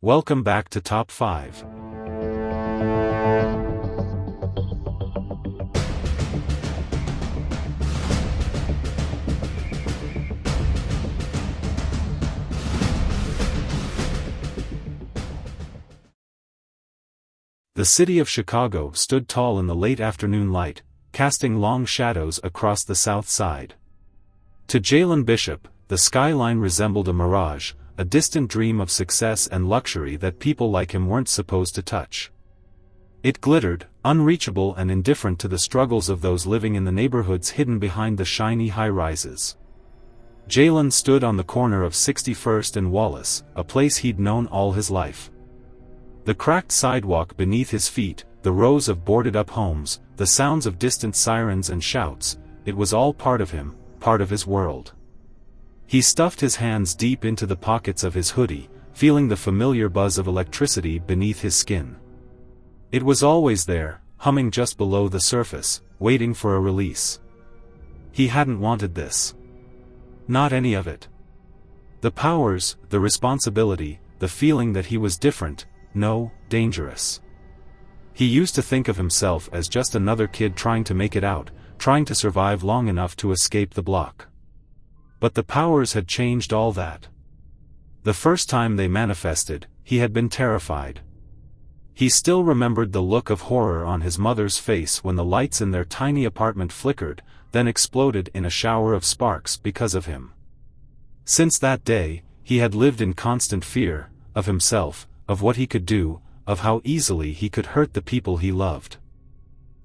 Welcome back to Top 5. The city of Chicago stood tall in the late afternoon light, casting long shadows across the south side. To Jalen Bishop, the skyline resembled a mirage, a distant dream of success and luxury that people like him weren't supposed to touch. It glittered, unreachable and indifferent to the struggles of those living in the neighborhoods hidden behind the shiny high-rises. Jalen stood on the corner of 61st and Wallace, a place he'd known all his life. The cracked sidewalk beneath his feet, the rows of boarded-up homes, the sounds of distant sirens and shouts, it was all part of him, part of his world. He stuffed his hands deep into the pockets of his hoodie, feeling the familiar buzz of electricity beneath his skin. It was always there, humming just below the surface, waiting for a release. He hadn't wanted this. Not any of it. The powers, the responsibility, the feeling that he was different, no, dangerous. He used to think of himself as just another kid trying to make it out, trying to survive long enough to escape the block. But the powers had changed all that. The first time they manifested, he had been terrified. He still remembered the look of horror on his mother's face when the lights in their tiny apartment flickered, then exploded in a shower of sparks because of him. Since that day, he had lived in constant fear, of himself, of what he could do, of how easily he could hurt the people he loved.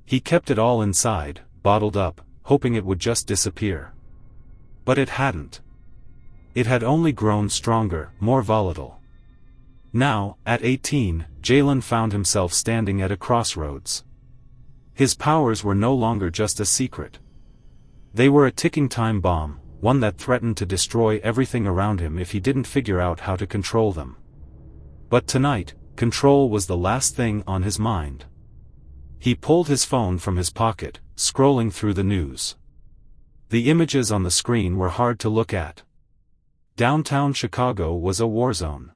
He kept it all inside, bottled up, hoping it would just disappear. But it hadn't. It had only grown stronger, more volatile. Now, at 18, Jalen found himself standing at a crossroads. His powers were no longer just a secret. They were a ticking time bomb, one that threatened to destroy everything around him if he didn't figure out how to control them. But tonight, control was the last thing on his mind. He pulled his phone from his pocket, scrolling through the news. The images on the screen were hard to look at. Downtown Chicago was a war zone.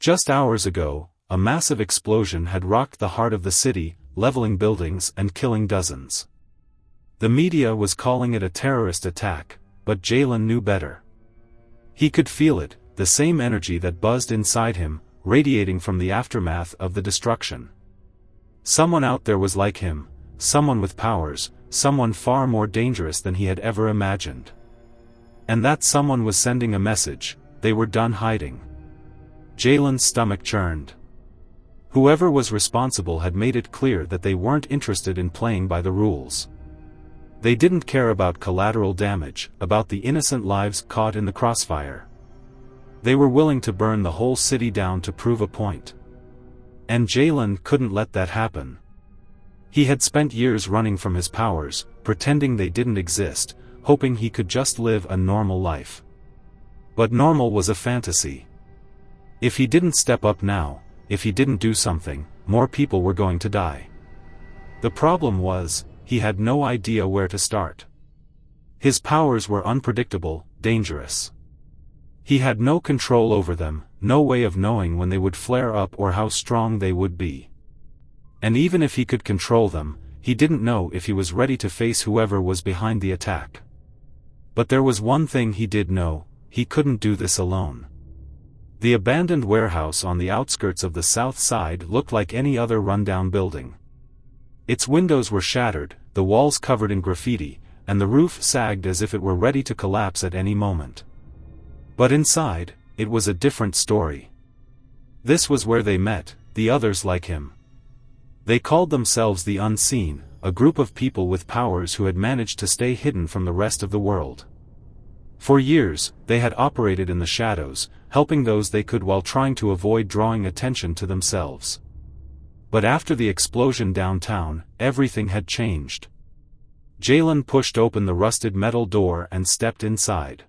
Just hours ago, a massive explosion had rocked the heart of the city, leveling buildings and killing dozens. The media was calling it a terrorist attack, but Jalen knew better. He could feel it, the same energy that buzzed inside him, radiating from the aftermath of the destruction. Someone out there was like him, someone with powers, someone far more dangerous than he had ever imagined. And that someone was sending a message: they were done hiding. Jalen's stomach churned. Whoever was responsible had made it clear that they weren't interested in playing by the rules. They didn't care about collateral damage, about the innocent lives caught in the crossfire. They were willing to burn the whole city down to prove a point. And Jalen couldn't let that happen. He had spent years running from his powers, pretending they didn't exist, hoping he could just live a normal life. But normal was a fantasy. If he didn't step up now, if he didn't do something, more people were going to die. The problem was, he had no idea where to start. His powers were unpredictable, dangerous. He had no control over them, no way of knowing when they would flare up or how strong they would be. And even if he could control them, he didn't know if he was ready to face whoever was behind the attack. But there was one thing he did know: he couldn't do this alone. The abandoned warehouse on the outskirts of the south side looked like any other rundown building. Its windows were shattered, the walls covered in graffiti, and the roof sagged as if it were ready to collapse at any moment. But inside, it was a different story. This was where they met, the others like him. They called themselves the Unseen, a group of people with powers who had managed to stay hidden from the rest of the world. For years, they had operated in the shadows, helping those they could while trying to avoid drawing attention to themselves. But after the explosion downtown, everything had changed. Jalen pushed open the rusted metal door and stepped inside.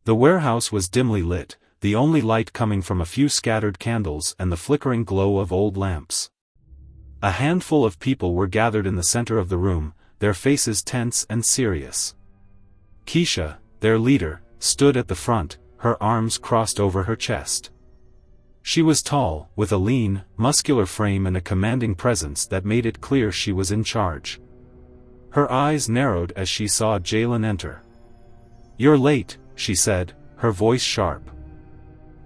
The warehouse was dimly lit, the only light coming from a few scattered candles and the flickering glow of old lamps. A handful of people were gathered in the center of the room, their faces tense and serious. Keisha, their leader, stood at the front, her arms crossed over her chest. She was tall, with a lean, muscular frame and a commanding presence that made it clear she was in charge. Her eyes narrowed as she saw Jalen enter. "You're late," she said, her voice sharp.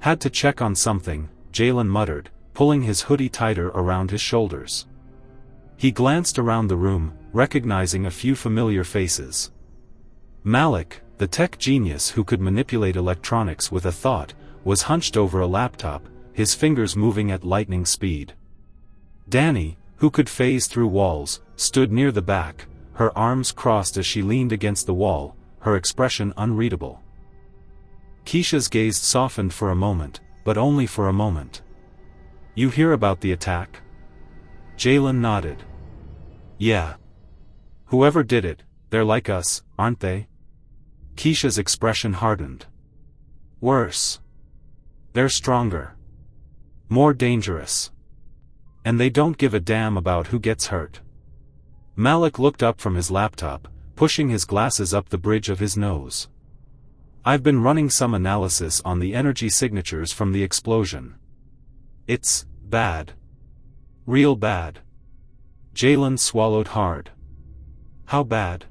"Had to check on something," Jalen muttered, pulling his hoodie tighter around his shoulders. He glanced around the room, recognizing a few familiar faces. Malik, the tech genius who could manipulate electronics with a thought, was hunched over a laptop, his fingers moving at lightning speed. Danny, who could phase through walls, stood near the back, her arms crossed as she leaned against the wall, her expression unreadable. Keisha's gaze softened for a moment, but only for a moment. "You hear about the attack?" Jalen nodded. "Yeah. Whoever did it, they're like us, aren't they?" Keisha's expression hardened. "Worse. They're stronger. More dangerous. And they don't give a damn about who gets hurt." Malik looked up from his laptop, pushing his glasses up the bridge of his nose. "I've been running some analysis on the energy signatures from the explosion. It's bad. Real bad." Jalen swallowed hard. "How bad?"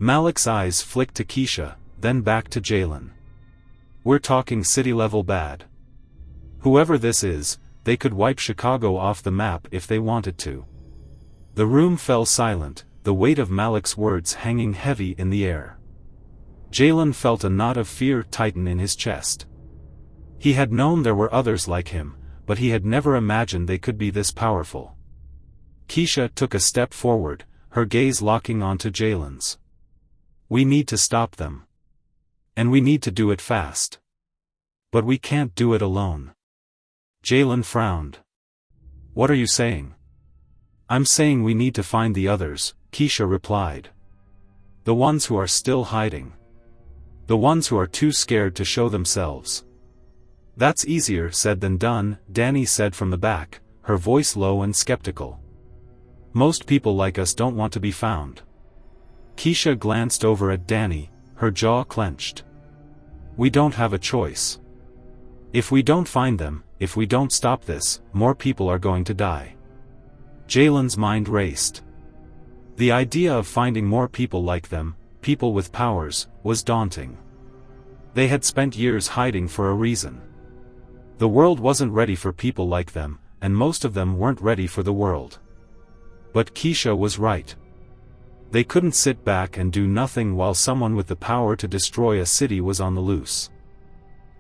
Malik's eyes flicked to Keisha, then back to Jalen. "We're talking city-level bad. Whoever this is, they could wipe Chicago off the map if they wanted to." The room fell silent, the weight of Malik's words hanging heavy in the air. Jalen felt a knot of fear tighten in his chest. He had known there were others like him, but he had never imagined they could be this powerful. Keisha took a step forward, her gaze locking onto Jalen's. "We need to stop them. And we need to do it fast. But we can't do it alone." Jalen frowned. "What are you saying?" "I'm saying we need to find the others," Keisha replied. "The ones who are still hiding. The ones who are too scared to show themselves." "That's easier said than done," Danny said from the back, her voice low and skeptical. "Most people like us don't want to be found." Keisha glanced over at Danny, her jaw clenched. "We don't have a choice. If we don't find them, if we don't stop this, more people are going to die." Jalen's mind raced. The idea of finding more people like them, people with powers, was daunting. They had spent years hiding for a reason. The world wasn't ready for people like them, and most of them weren't ready for the world. But Keisha was right. They couldn't sit back and do nothing while someone with the power to destroy a city was on the loose.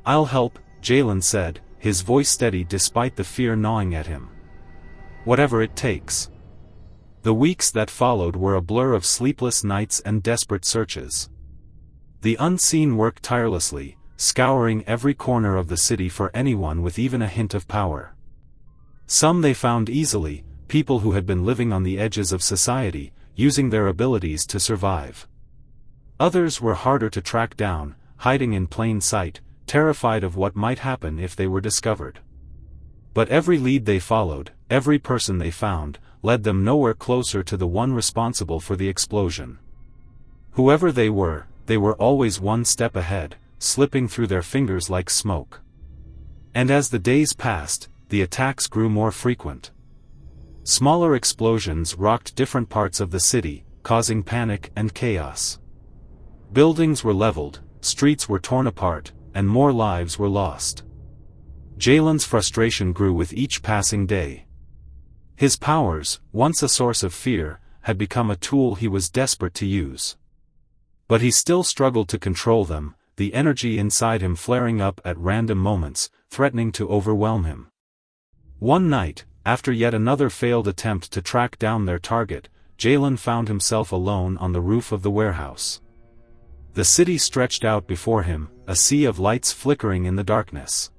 "I'll help," Jalen said, his voice steady despite the fear gnawing at him. "Whatever it takes." The weeks that followed were a blur of sleepless nights and desperate searches. The unseen worked tirelessly, scouring every corner of the city for anyone with even a hint of power. Some they found easily, people who had been living on the edges of society, using their abilities to survive. Others were harder to track down, hiding in plain sight, terrified of what might happen if they were discovered. But every lead they followed, every person they found, led them nowhere closer to the one responsible for the explosion. Whoever they were always one step ahead, slipping through their fingers like smoke. And as the days passed, the attacks grew more frequent. Smaller explosions rocked different parts of the city, causing panic and chaos. Buildings were leveled, streets were torn apart, and more lives were lost. Jalen's frustration grew with each passing day. His powers, once a source of fear, had become a tool he was desperate to use. But he still struggled to control them, the energy inside him flaring up at random moments, threatening to overwhelm him. One night, after yet another failed attempt to track down their target, Jalen found himself alone on the roof of the warehouse. The city stretched out before him, a sea of lights flickering in the darkness.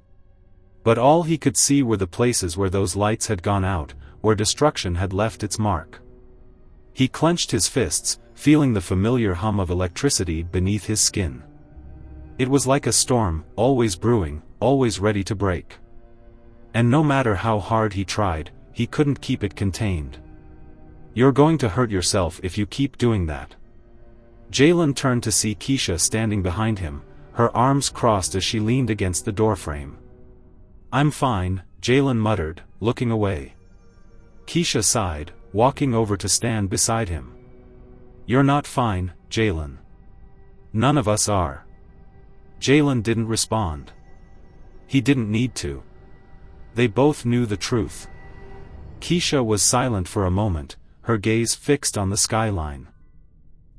But all he could see were the places where those lights had gone out, where destruction had left its mark. He clenched his fists, feeling the familiar hum of electricity beneath his skin. It was like a storm, always brewing, always ready to break. And no matter how hard he tried, he couldn't keep it contained. "You're going to hurt yourself if you keep doing that." Jalen turned to see Keisha standing behind him, her arms crossed as she leaned against the doorframe. I'm fine, Jalen muttered, looking away. Keisha sighed, walking over to stand beside him. You're not fine, Jalen. None of us are. Jalen didn't respond. He didn't need to. They both knew the truth. Keisha was silent for a moment, her gaze fixed on the skyline.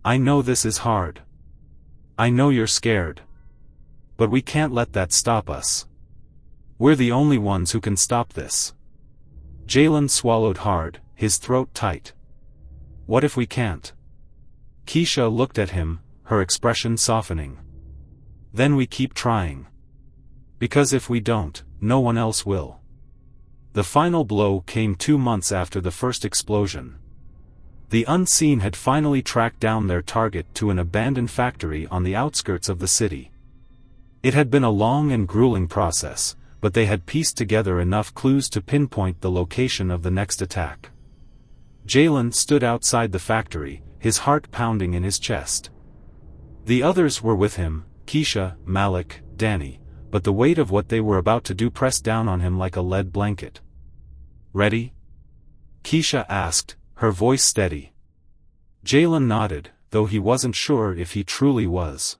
I know this is hard. I know you're scared. But we can't let that stop us. We're the only ones who can stop this. Jalen swallowed hard, his throat tight. What if we can't? Keisha looked at him, her expression softening. Then we keep trying. Because if we don't, no one else will. The final blow came 2 months after the first explosion. The Unseen had finally tracked down their target to an abandoned factory on the outskirts of the city. It had been a long and grueling process, but they had pieced together enough clues to pinpoint the location of the next attack. Jalen stood outside the factory, his heart pounding in his chest. The others were with him, Keisha, Malik, Danny, but the weight of what they were about to do pressed down on him like a lead blanket. Ready? Keisha asked, her voice steady. Jalen nodded, though he wasn't sure if he truly was.